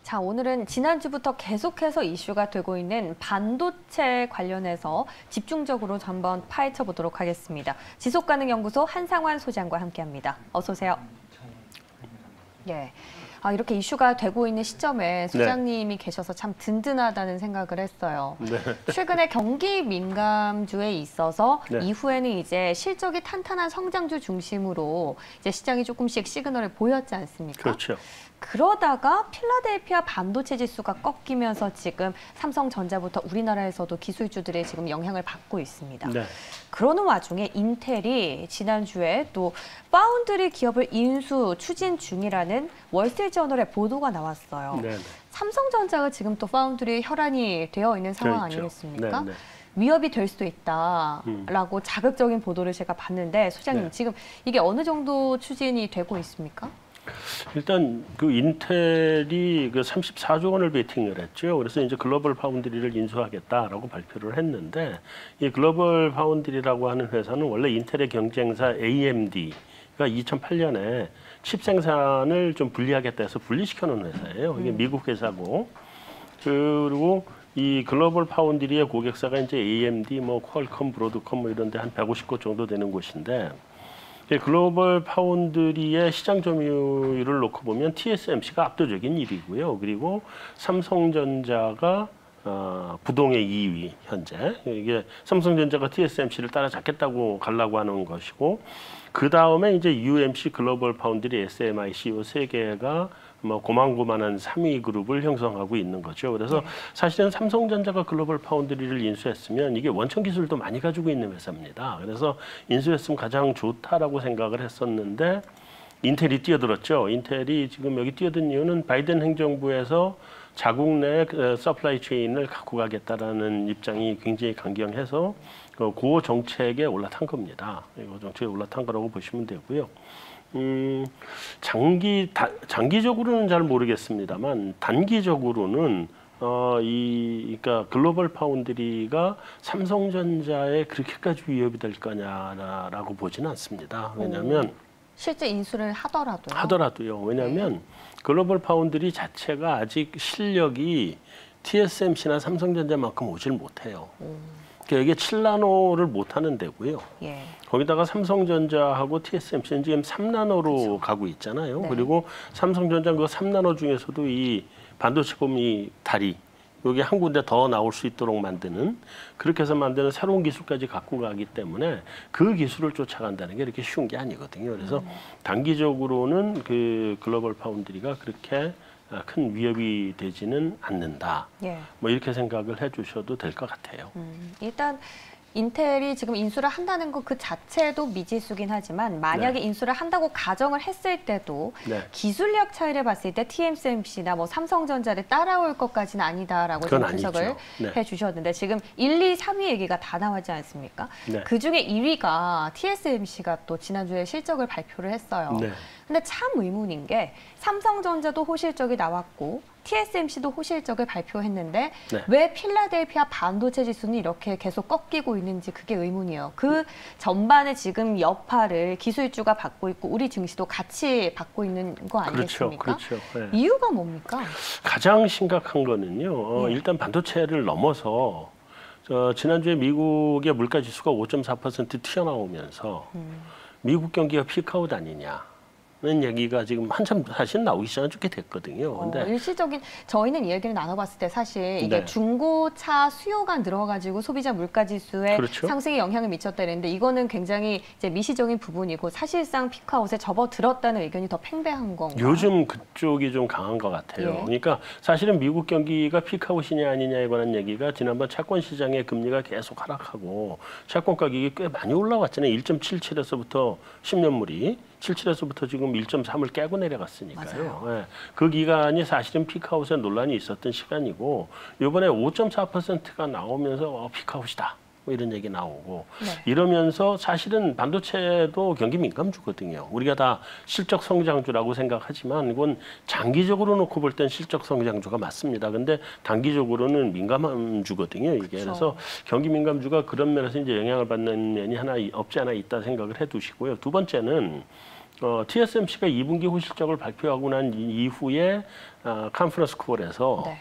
자, 오늘은 지난주부터 계속해서 이슈가 되고 있는 반도체 관련해서 집중적으로 한번 파헤쳐 보도록 하겠습니다. 지속가능연구소 한상환 소장과 함께합니다. 어서 오세요. 예. 이렇게 이슈가 되고 있는 시점에 소장님이 계셔서 참 든든하다는 생각을 했어요. 최근에 경기 민감주에 있어서 이후에는 이제 실적이 탄탄한 성장주 중심으로 이제 시장이 조금씩 시그널을 보였지 않습니까? 그렇죠. 그러다가 필라델피아 반도체 지수가 꺾이면서 지금 삼성전자부터 우리나라에서도 기술주들의 지금 영향을 받고 있습니다. 그러는 와중에 인텔이 지난주에 또 파운드리 기업을 인수 추진 중이라는 월스트리트저널의 보도가 나왔어요. 삼성전자가 지금 또 파운드리 혈안이 되어 있는 상황 아니겠습니까? 위협이 될 수도 있다라고 자극적인 보도를 제가 봤는데 소장님 지금 이게 어느 정도 추진이 되고 있습니까? 일단 그 인텔이 그 34조 원을 베팅을 했죠. 그래서 이제 글로벌 파운드리를 인수하겠다라고 발표를 했는데 이 글로벌 파운드리라고 하는 회사는 원래 인텔의 경쟁사 AMD가 2008년에 칩 생산을 좀 분리하겠다 해서 분리시켜 놓은 회사예요. 이게 미국 회사고 그리고 이 글로벌 파운드리의 고객사가 이제 AMD, 뭐 퀄컴, 브로드컴 뭐 이런 데 한 150곳 정도 되는 곳인데 글로벌 파운드리의 시장 점유율을 놓고 보면 TSMC가 압도적인 1위고요. 그리고 삼성전자가 부동의 2위 현재. 이게 삼성전자가 TSMC를 따라잡겠다고 가려고 하는 것이고 그 다음에 이제 UMC, 글로벌 파운드리, SMIC 이 세 개가 뭐 고만고만한 3위 그룹을 형성하고 있는 거죠. 그래서 사실은 삼성전자가 글로벌 파운드리를 인수했으면 이게 원천 기술도 많이 가지고 있는 회사입니다. 그래서 인수했으면 가장 좋다라고 생각을 했었는데 인텔이 뛰어들었죠. 인텔이 지금 여기 뛰어든 이유는 바이든 행정부에서 자국 내 서플라이 체인을 갖고 가겠다라는 입장이 굉장히 강경해서 그 정책에 올라탄 겁니다. 그 정책에 올라탄 거라고 보시면 되고요. 장기적으로는 잘 모르겠습니다만 단기적으로는 그러니까 글로벌 파운드리가 삼성전자에 그렇게까지 위협이 될 거냐라고 보지는 않습니다. 왜냐하면 실제 인수를 하더라도요. 왜냐하면 글로벌 파운드리 자체가 아직 실력이 TSMC나 삼성전자만큼 오질 못해요. 여기에 7나노를 못 하는 데고요. 거기다가 삼성전자하고 TSMC는 지금 3나노로 가고 있잖아요. 그리고 삼성전자 그 3나노 중에서도 이 반도체 고미 다리 여기 한 군데 더 나올 수 있도록 만드는 그렇게 해서 만드는 새로운 기술까지 갖고 가기 때문에 그 기술을 쫓아간다는 게 이렇게 쉬운 게 아니거든요. 그래서 단기적으로는 그 글로벌 파운드리가 그렇게 큰 위협이 되지는 않는다. 뭐 이렇게 생각을 해주셔도 될 것 같아요. 일단 인텔이 지금 인수를 한다는 것 그 자체도 미지수긴 하지만 만약에 인수를 한다고 가정을 했을 때도 기술력 차이를 봤을 때 TSMC나 뭐 삼성전자를 따라올 것까지는 아니다라고 지금 분석을 해주셨는데 지금 1, 2, 3위 얘기가 다 나왔지 않습니까? 그중에 2위가 TSMC가 또 지난주에 실적을 발표를 했어요. 근데 참 의문인 게 삼성전자도 호실적이 나왔고 TSMC도 호실적을 발표했는데 왜 필라델피아 반도체 지수는 이렇게 계속 꺾이고 있는지 그게 의문이에요. 그 전반에 지금 여파를 기술주가 받고 있고 우리 증시도 같이 받고 있는 거 아니겠습니까? 이유가 뭡니까? 가장 심각한 거는요. 일단 반도체를 넘어서 지난주에 미국의 물가 지수가 5.4% 튀어나오면서 미국 경기가 피크아웃 아니냐. 는 얘기가 지금 한참 사실 나오기 시작한 지 꽤 됐거든요. 근데 일시적인 저희는 이 얘기를 나눠봤을 때 사실 이게 중고차 수요가 늘어가지고 소비자 물가 지수에 상승에 영향을 미쳤다 이랬는데 이거는 굉장히 이제 미시적인 부분이고 사실상 피크아웃에 접어들었다는 의견이 더 팽배한 건가요? 요즘 그쪽이 좀 강한 것 같아요. 그러니까 사실은 미국 경기가 피크아웃이냐 아니냐에 관한 얘기가 지난번 채권 시장의 금리가 계속 하락하고 채권 가격이 꽤 많이 올라왔잖아요. 1.77에서부터 10년물이 77에서부터 지금 1.3을 깨고 내려갔으니까요. 그 기간이 사실은 피크아웃에 논란이 있었던 시간이고 이번에 5.4%가 나오면서 피크아웃이다. 뭐 이런 얘기 나오고 이러면서 사실은 반도체도 경기 민감주거든요. 우리가 다 실적 성장주라고 생각하지만 이건 장기적으로 놓고 볼 땐 실적 성장주가 맞습니다. 근데 단기적으로는 민감주거든요. 이게 그래서 경기 민감주가 그런 면에서 이제 영향을 받는 면이 하나 없지 않아 있다 생각을 해두시고요. 두 번째는 TSMC가 2분기 호실적을 발표하고 난 이후에 컨퍼런스 콜에서 네.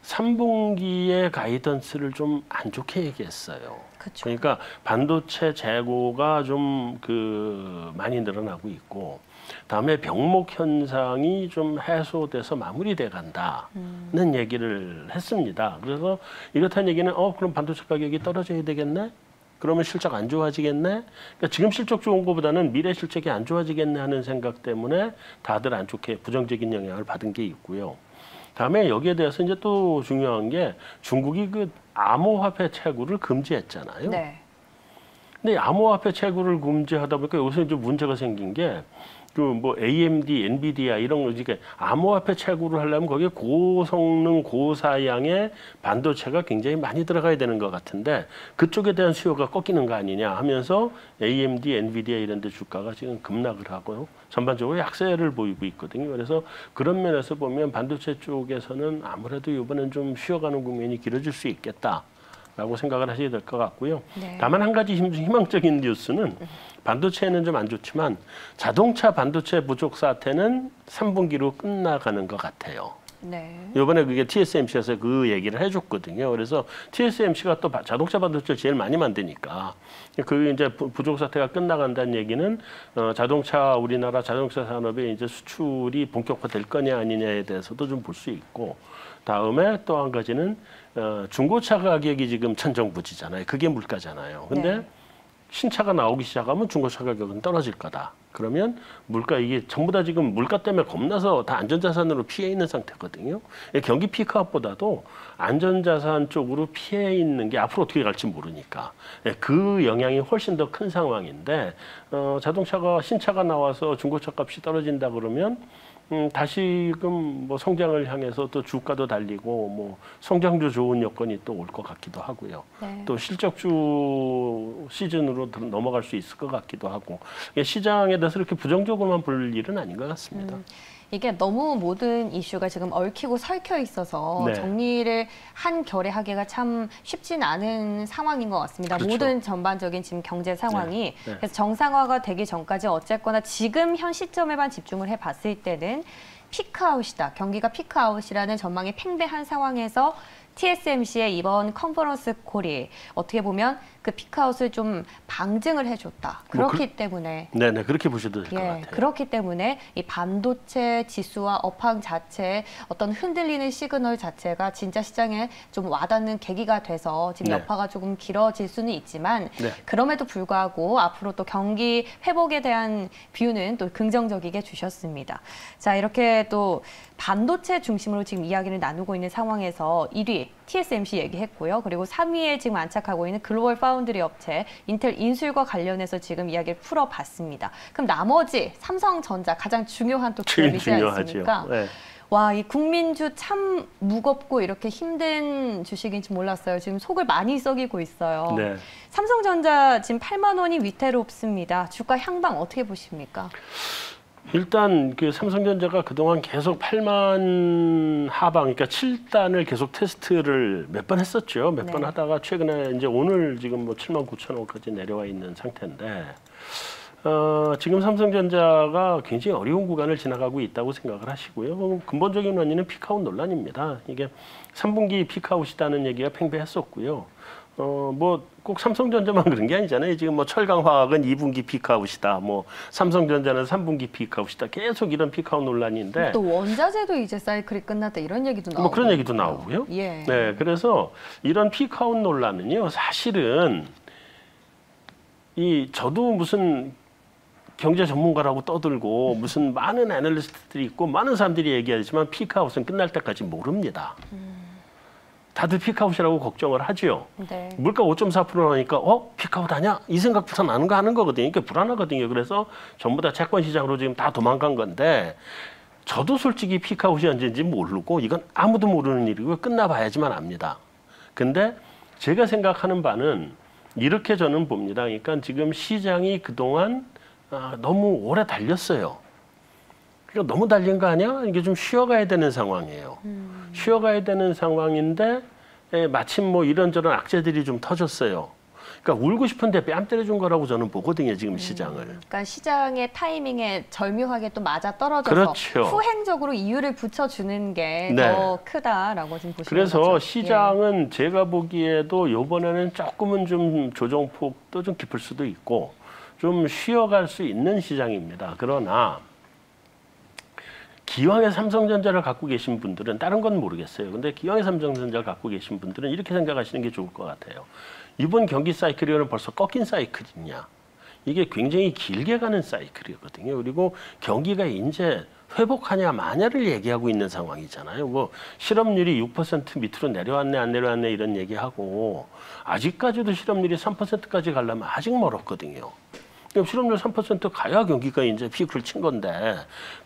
3분기의 가이던스를 좀 안 좋게 얘기했어요. 그쵸. 그러니까 반도체 재고가 좀 많이 늘어나고 있고, 다음에 병목 현상이 좀 해소돼서 마무리돼 간다는 얘기를 했습니다. 그래서 이렇다는 얘기는 그럼 반도체 가격이 떨어져야 되겠네? 그러면 실적 안 좋아지겠네? 그러니까 지금 실적 좋은 것보다는 미래 실적이 안 좋아지겠네 하는 생각 때문에 다들 안 좋게 부정적인 영향을 받은 게 있고요. 다음에 여기에 대해서 이제 또 중요한 게 중국이 그 암호화폐 채굴을 금지했잖아요. 네. 근데 암호화폐 채굴을 금지하다 보니까 여기서 이제 문제가 생긴 게 AMD, 엔비디아 이런 거 이게 암호화폐 채굴을 하려면 거기에 고성능, 고사양의 반도체가 굉장히 많이 들어가야 되는 것 같은데 그쪽에 대한 수요가 꺾이는 거 아니냐 하면서 AMD, 엔비디아 이런 데 주가가 지금 급락을 하고요. 전반적으로 약세를 보이고 있거든요. 그래서 그런 면에서 보면 반도체 쪽에서는 아무래도 이번엔 좀 쉬어가는 국면이 길어질 수 있겠다라고 생각을 하셔야 될 것 같고요. 네. 다만 한 가지 희망적인 뉴스는 반도체는 좀 안 좋지만 자동차 반도체 부족 사태는 3분기로 끝나가는 것 같아요. 네. 이번에 그게 TSMC에서 그 얘기를 해줬거든요. 그래서 TSMC가 또 자동차 반도체를 제일 많이 만드니까 그 이제 부족 사태가 끝나간다는 얘기는 우리나라 자동차 산업의 이제 수출이 본격화될 거냐 아니냐에 대해서도 좀 볼 수 있고, 다음에 또 한 가지는 중고차 가격이 지금 천정부지잖아요. 그게 물가잖아요. 근데 네. 신차가 나오기 시작하면 중고차 가격은 떨어질 거다. 그러면 이게 전부 다 지금 물가 때문에 겁나서 다 안전자산으로 피해 있는 상태거든요. 경기 피크업보다도 안전자산 쪽으로 피해 있는 게 앞으로 어떻게 갈지 모르니까 그 영향이 훨씬 더 큰 상황인데 신차가 나와서 중고차 값이 떨어진다 그러면 다시금 성장을 향해서 또 주가도 달리고 성장도 좋은 여건이 또 올 것 같기도 하고요. 네. 또 실적주 시즌으로 넘어갈 수 있을 것 같기도 하고 시장에 대해서 이렇게 부정적으로만 볼 일은 아닌 것 같습니다. 이게 너무 모든 이슈가 지금 얽히고 설켜 있어서 네. 정리를 한 결에 하기가 참 쉽진 않은 상황인 것 같습니다. 그렇죠. 모든 전반적인 지금 경제 상황이. 네. 네. 그래서 정상화가 되기 전까지 어쨌거나 지금 현 시점에만 집중을 해봤을 때는 피크아웃이다. 경기가 피크아웃이라는 전망이 팽배한 상황에서 TSMC의 이번 컨퍼런스 콜이 어떻게 보면 그 피크아웃을 좀 방증을 해줬다. 그렇기 때문에 네네 그렇게 보셔도 될 것 같아요. 그렇기 때문에 이 반도체 지수와 업황 자체의 어떤 흔들리는 시그널 자체가 진짜 시장에 좀 와닿는 계기가 돼서 지금 네. 여파가 조금 길어질 수는 있지만 네. 그럼에도 불구하고 앞으로 또 경기 회복에 대한 뷰는 또 긍정적이게 주셨습니다. 자, 이렇게 또 반도체 중심으로 지금 이야기를 나누고 있는 상황에서 1위 TSMC 얘기했고요. 그리고 3위에 지금 안착하고 있는 글로벌 파운드리 업체 인텔 인수율과 관련해서 지금 이야기를 풀어봤습니다. 그럼 나머지 삼성전자 가장 중요한 또 기업이지 않습니까? 네. 와, 이 국민주 참 무겁고 이렇게 힘든 주식인지 몰랐어요. 지금 속을 많이 썩이고 있어요. 네. 삼성전자 지금 8만 원이 위태롭습니다. 주가 향방 어떻게 보십니까? 일단 삼성전자가 그동안 계속 8만 하방, 그러니까 7단을 계속 테스트를 몇 번 했었죠. 몇 번 하다가 최근에 이제 오늘 지금 7만 9천 원까지 내려와 있는 상태인데 지금 삼성전자가 굉장히 어려운 구간을 지나가고 있다고 생각을 하시고요. 근본적인 원인은 피크아웃 논란입니다. 이게 3분기 피크아웃이라는 얘기가 팽배했었고요. 꼭 삼성전자만 그런 게 아니잖아요. 지금 철강화학은 2분기 피크아웃이다. 삼성전자는 3분기 피크아웃이다. 계속 이런 피크아웃 논란인데. 또 원자재도 이제 사이클이 끝났다 이런 얘기도 나오고. 그런 얘기도 나오고요. 예. 네, 그래서 이런 피크아웃 논란은요. 사실은 저도 무슨 경제 전문가라고 떠들고 무슨 많은 애널리스트들이 있고 많은 사람들이 얘기하지만 피크아웃은 끝날 때까지 모릅니다. 다들 피크아웃이라고 걱정을 하죠. 네. 물가 5.4% 나니까 피크아웃 아니야? 이 생각부터 나는 거 하는 거거든요. 그러니까 불안하거든요. 그래서 전부 다 채권 시장으로 지금 다 도망간 건데 저도 솔직히 피크아웃이 언제인지 모르고 이건 아무도 모르는 일이고 끝나봐야지만 압니다. 근데 제가 생각하는 바는 이렇게 저는 봅니다. 그러니까 지금 시장이 그동안 너무 오래 달렸어요. 그러니까 너무 달린 거 아니야? 이게 좀 쉬어가야 되는 상황이에요. 쉬어가야 되는 상황인데 마침 이런저런 악재들이 좀 터졌어요. 그러니까 울고 싶은데 뺨 때려준 거라고 저는 보거든요, 지금 시장을. 그러니까 시장의 타이밍에 절묘하게 또 맞아 떨어져서 그렇죠. 후행적으로 이유를 붙여주는 게 더 크다라고 지금 보시는 그래서 거죠. 시장은 제가 보기에도 이번에는 조금은 좀 조정폭도 좀 깊을 수도 있고 좀 쉬어갈 수 있는 시장입니다. 그러나 기왕에 삼성전자를 갖고 계신 분들은 다른 건 모르겠어요. 근데 기왕에 삼성전자를 갖고 계신 분들은 이렇게 생각하시는 게 좋을 것 같아요. 이번 경기 사이클이는 벌써 꺾인 사이클이냐. 이게 굉장히 길게 가는 사이클이거든요. 그리고 경기가 이제 회복하냐 마냐를 얘기하고 있는 상황이잖아요. 뭐 실업률이 6% 밑으로 내려왔네 안 내려왔네 이런 얘기하고 아직까지도 실업률이 3%까지 가려면 아직 멀었거든요. 실업률 3% 가야 경기가 이제 피크를 친 건데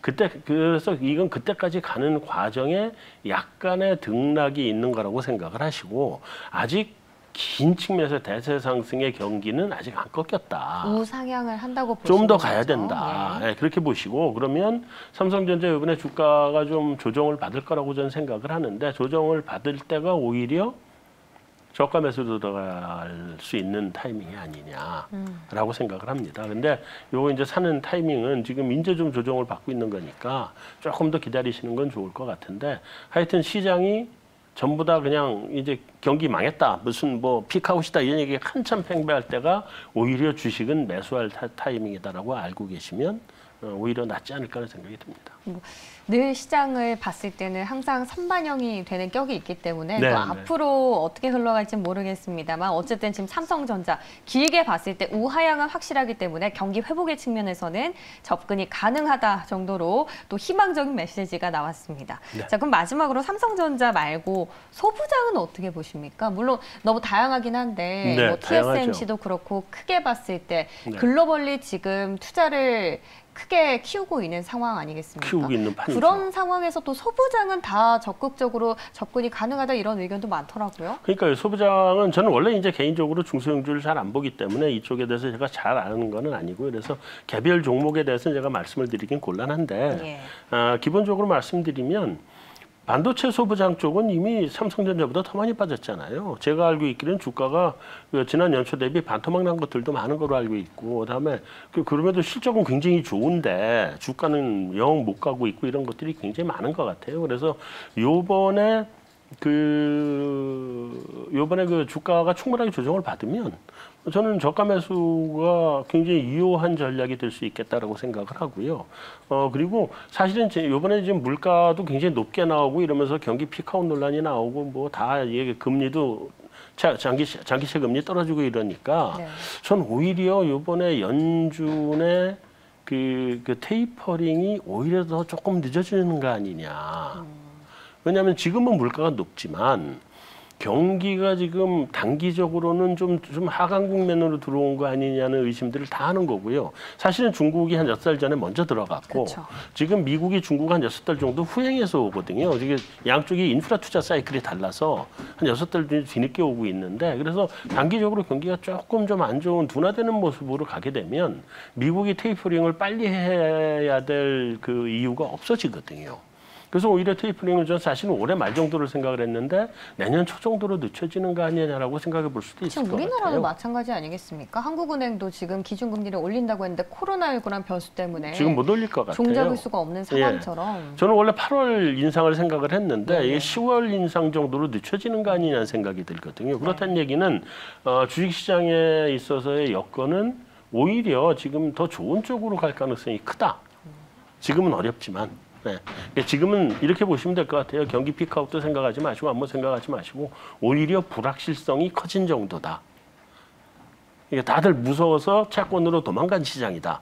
그래서 이건 그때까지 가는 과정에 약간의 등락이 있는 거라고 생각을 하시고 아직 긴 측면에서 대세 상승의 경기는 아직 안 꺾였다. 우상향을 한다고 보시는 좀 더 가야 된다. 예. 네, 그렇게 보시고 그러면 삼성전자 이번에 주가가 좀 조정을 받을 거라고 저는 생각을 하는데 조정을 받을 때가 오히려 저가 매수로 들어갈 수 있는 타이밍이 아니냐라고 생각을 합니다. 근데 요거 이제 사는 타이밍은 지금 이제 좀 조정을 받고 있는 거니까 조금 더 기다리시는 건 좋을 것 같은데 하여튼 시장이 전부 다 그냥 이제 경기 망했다. 무슨 뭐 피크아웃이다 이런 얘기 한참 팽배할 때가 오히려 주식은 매수할 타이밍이다라고 알고 계시면 오히려 낫지 않을까 하는 생각이 듭니다. 늘 시장을 봤을 때는 항상 선반영이 되는 격이 있기 때문에 네, 또 네. 앞으로 어떻게 흘러갈지 모르겠습니다만 어쨌든 지금 삼성전자 길게 봤을 때 우하향은 확실하기 때문에 경기 회복의 측면에서는 접근이 가능하다 정도로 또 희망적인 메시지가 나왔습니다. 네. 자, 그럼 마지막으로 삼성전자 말고 소부장은 어떻게 보십니까? 물론 너무 다양하긴 한데 네, 뭐 TSMC도 그렇고 크게 봤을 때 네. 글로벌리 지금 투자를 크게 키우고 있는 상황 아니겠습니까? 키우고 있는 판이죠. 그런 상황에서 또 소부장은 다 적극적으로 접근이 가능하다 이런 의견도 많더라고요. 그러니까 소부장은 저는 원래 이제 개인적으로 중소형주를 잘 안 보기 때문에 이쪽에 대해서 제가 잘 아는 거는 아니고요. 그래서 개별 종목에 대해서는 제가 말씀을 드리긴 곤란한데 기본적으로 말씀드리면 반도체 소부장 쪽은 이미 삼성전자보다 더 많이 빠졌잖아요. 제가 알고 있기로는 주가가 지난 연초 대비 반토막 난 것들도 많은 걸로 알고 있고 그다음에 그럼에도 실적은 굉장히 좋은데 주가는 영 못 가고 있고 이런 것들이 굉장히 많은 것 같아요. 그래서 요번에 그 주가가 충분하게 조정을 받으면 저는 저가 매수가 굉장히 유효한 전략이 될 수 있겠다라고 생각을 하고요. 그리고 사실은 이번에 지금 물가도 굉장히 높게 나오고 이러면서 경기 피크아웃 논란이 나오고 뭐 다 이게 금리도 장기채 금리 떨어지고 이러니까 전 오히려 이번에 연준의 그 테이퍼링이 오히려 더 조금 늦어지는 거 아니냐. 왜냐하면 지금은 물가가 높지만 경기가 지금 단기적으로는 좀 하강 국면으로 들어온 거 아니냐는 의심들을 다 하는 거고요. 사실은 중국이 한 6달 전에 먼저 들어갔고 그렇죠. 지금 미국이 중국 한 6달 정도 후행해서 오거든요. 이게 양쪽이 인프라 투자 사이클이 달라서 한 6달 뒤늦게 오고 있는데 그래서 단기적으로 경기가 조금 좀 안 좋은 둔화되는 모습으로 가게 되면 미국이 테이퍼링을 빨리 해야 될 그 이유가 없어지거든요. 그래서 오히려 테이퍼링은 전 사실은 올해 말 정도를 생각을 했는데 내년 초 정도로 늦춰지는 거 아니냐라고 생각해 볼 수도 있을 것 같아요. 지금 우리나라도 마찬가지 아니겠습니까? 한국은행도 지금 기준금리를 올린다고 했는데 코로나19란 변수 때문에 지금 못 올릴 것 같아요. 종잡을 수가 없는 상황처럼. 저는 원래 8월 인상을 생각을 했는데 이게 네네. 10월 인상 정도로 늦춰지는 거 아니냐는 생각이 들거든요. 그렇다는 얘기는 주식시장에 있어서의 여건은 오히려 지금 더 좋은 쪽으로 갈 가능성이 크다. 지금은 어렵지만. 네. 지금은 이렇게 보시면 될 것 같아요. 경기 피크아웃도 생각하지 마시고 아무 생각하지 마시고 오히려 불확실성이 커진 정도다. 이게 다들 무서워서 채권으로 도망간 시장이다.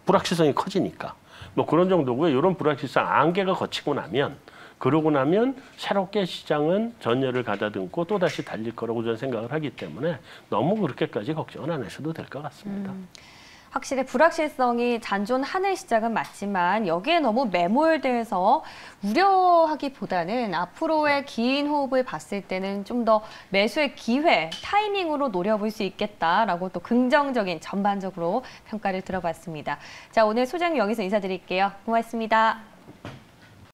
불확실성이 커지니까. 뭐 그런 정도고요. 이런 불확실성 안개가 걷히고 나면 그러고 나면 새롭게 시장은 전열을 가다듬고 또다시 달릴 거라고 저는 생각을 하기 때문에 너무 그렇게까지 걱정은 안 하셔도 될 것 같습니다. 확실히 불확실성이 잔존하는 시장은 맞지만 여기에 너무 매몰돼서 우려하기보다는 앞으로의 긴 호흡을 봤을 때는 좀 더 매수의 기회, 타이밍으로 노려볼 수 있겠다라고 또 긍정적인 전반적으로 평가를 들어봤습니다. 자, 오늘 소장님 여기서 인사드릴게요. 고맙습니다.